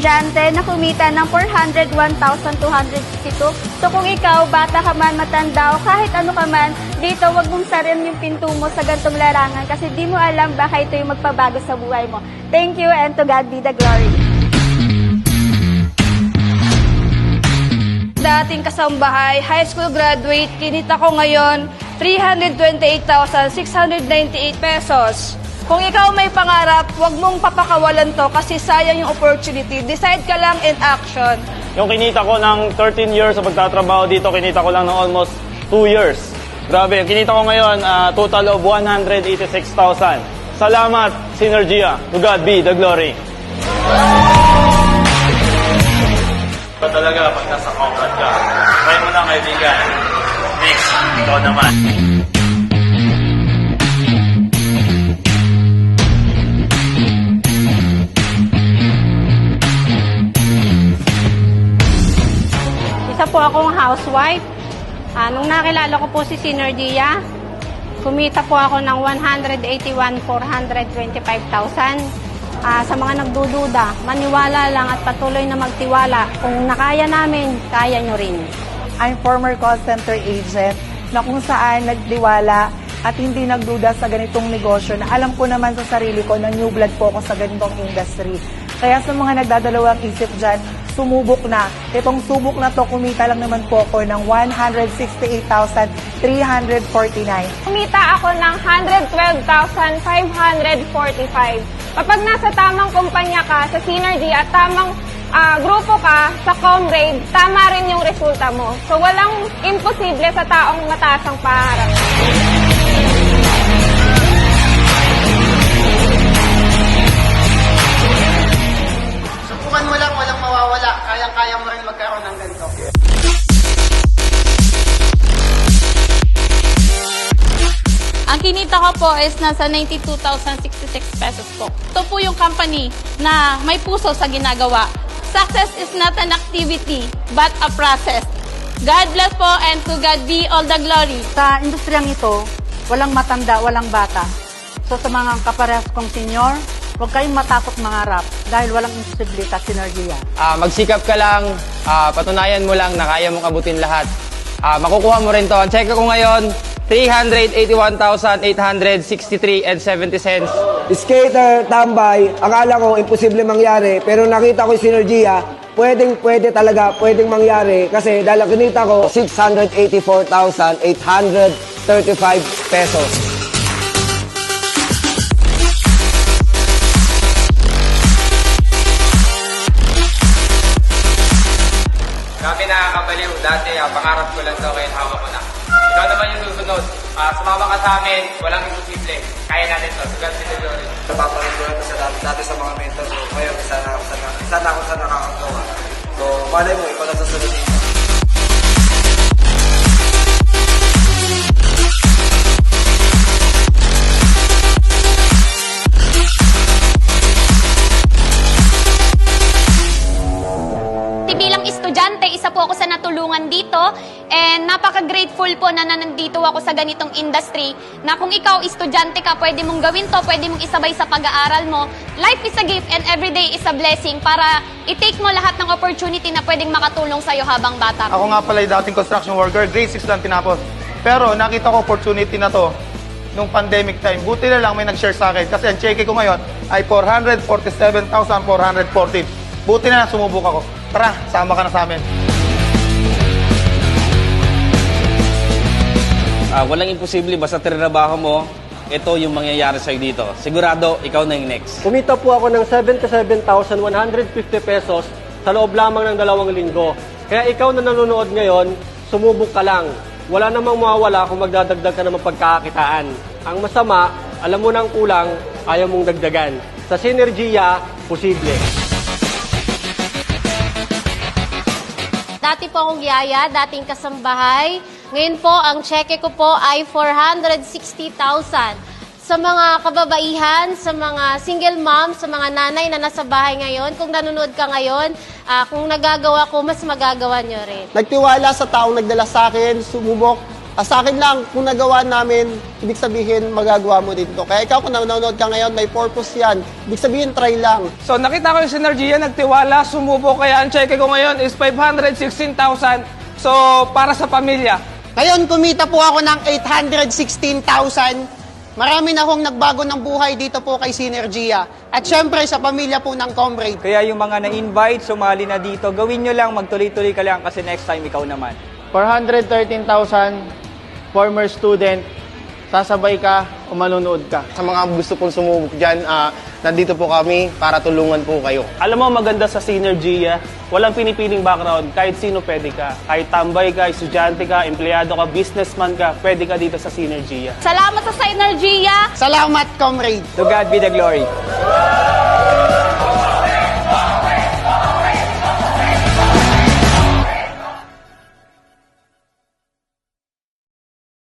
estudyante na kumita ng 401,262. So kung ikaw, bata ka man, matanda o kahit ano ka man, dito wag mong sarin yung pinto mo sa gantong larangan kasi di mo alam baka ito yung magpabago sa buhay mo. Thank you and to God be the glory. Dating kasambahay, high school graduate, kinita ko ngayon 328,698 pesos. Kung ikaw may pangarap, huwag mong papakawalan to kasi sayang yung opportunity. Decide ka lang in action. Yung kinita ko ng 13 years sa pagtatrabaho dito, kinita ko lang ng almost 2 years. Grabe, yung kinita ko ngayon, total of 186,000. Salamat, Synergia. To God be the glory. Ito talaga, pag nasa combat ka, try mo na kaibigan. Next, ikaw naman. Isa po akong housewife. Nung nakilala ko po si Synergia, kumita po ako ng 181,425,000. Sa mga nagdududa, maniwala lang at patuloy na magtiwala. Kung nakaya namin, kaya nyo rin. I'm former call center agent na kung saan nagtiwala at hindi nagduda sa ganitong negosyo na alam ko naman sa sarili ko na new blood po ako sa ganitong industry. Kaya sa mga nagdadalawang isip dyan, sumubok na. Itong subok na to, kumita lang naman po ako ng 168,349. Kumita ako ng 112,545. Kapag nasa tamang kumpanya ka sa Synergy at tamang grupo ka sa Comrade, tama rin yung resulta mo. So walang imposible sa taong mataas ang pangarap. Subukan mo lang, walang mawawala. Kayang-kaya mo rin magkaroon ng ganito. Ang kinita ko po is nasa 92,066 pesos po. Ito po yung company na may puso sa ginagawa. Success is not an activity, but a process. God bless po and to God be all the glory. Sa industriyang ito, walang matanda, walang bata. So sa mga kaparehas kong senior, huwag kayong matakot mangarap dahil walang imposible sa Synergia. Magsikap ka lang, patunayan mo lang na kaya mong abutin lahat. Makukuha mo rin to. Ang check ko ngayon, 381,863 and 70 cents. Skater, tambay, akala ko imposible mangyari, pero nakita ko yung Synergia, pwede talaga, pwedeng mangyari kasi dahil kinita ko 684,835 pesos. Grabe nakakabaliw. Dati, pangarap ko lang daw ngayon hawak ko na. Ikaw naman yung susunod. Sumama ka sa amin, walang imposible. Kaya natin to. Sugat si Glory. Napapalit ko ito dati sa mga mentor ko. Ngayon, isa na ako sa nakakagawa. So, malay mo, ikaw na susunod dito. Bilang estudyante, isa po ako sa natulungan dito and napaka-grateful po na nandito ako sa ganitong industry na kung ikaw estudyante ka, pwede mong gawin to, pwede mong isabay sa pag-aaral mo. Life is a gift and every day is a blessing para i-take mo lahat ng opportunity na pwedeng makatulong sa'yo habang bata. Ako nga pala yung dating construction worker, grade 6 lang tinapos. Pero nakita ko opportunity na to nung pandemic time. Buti na lang may nag-share sa akin kasi ang cheque ko ngayon ay 447,440. Buti na lang sumubok ako. Tara, sama ka na sa amin. Walang imposible, basta trinabaho mo, ito yung mangyayari sa'yo dito. Sigurado, ikaw na yung next. Kumita po ako ng 77,150 pesos sa loob lamang ng 2 linggo. Kaya ikaw na nanonood ngayon, sumubok ka lang. Wala namang mawawala kung magdadagdag ka ng pagkakakitaan. Ang masama, alam mo nang kulang, ayaw mong dagdagan. Sa Synergia, posible. Dati po akong yaya, dating kasambahay. Ngayon po, ang cheque ko po ay 460,000. Sa mga kababaihan, sa mga single mom, sa mga nanay na nasa bahay ngayon, kung nanonood ka ngayon, kung nagagawa ko, mas magagawa nyo rin. Nagtiwala sa taong nagdala sa akin, sumubok, Sa akin lang, kung nagawa namin, ibig sabihin, magagawa mo din to. Kaya ikaw, kung nanonood ka ngayon, may purpose yan. Ibig sabihin, try lang. So nakita ko yung Synergia, nagtiwala, sumubok, kaya ang cheque ko ngayon is 516,000. So para sa pamilya. Ngayon, kumita po ako ng 816,000. Marami na akong nagbago ng buhay dito po kay Synergia. At syempre, sa pamilya po ng Comrade. Kaya yung mga na-invite, sumali na dito, gawin nyo lang, magtuloy-tuloy ka lang kasi next time ikaw naman. 413,000 former student, sasabay ka o manonood ka. Sa mga gusto pong sumubok dyan, nandito po kami para tulungan po kayo. Alam mo, maganda sa Synergia, walang pinipiling background, kahit sino pwede ka. Kahit tambay ka, estudyante ka, empleyado ka, businessman ka, pwede ka dito sa Synergia. Salamat sa Synergia! Salamat, Comrade! To God be the glory.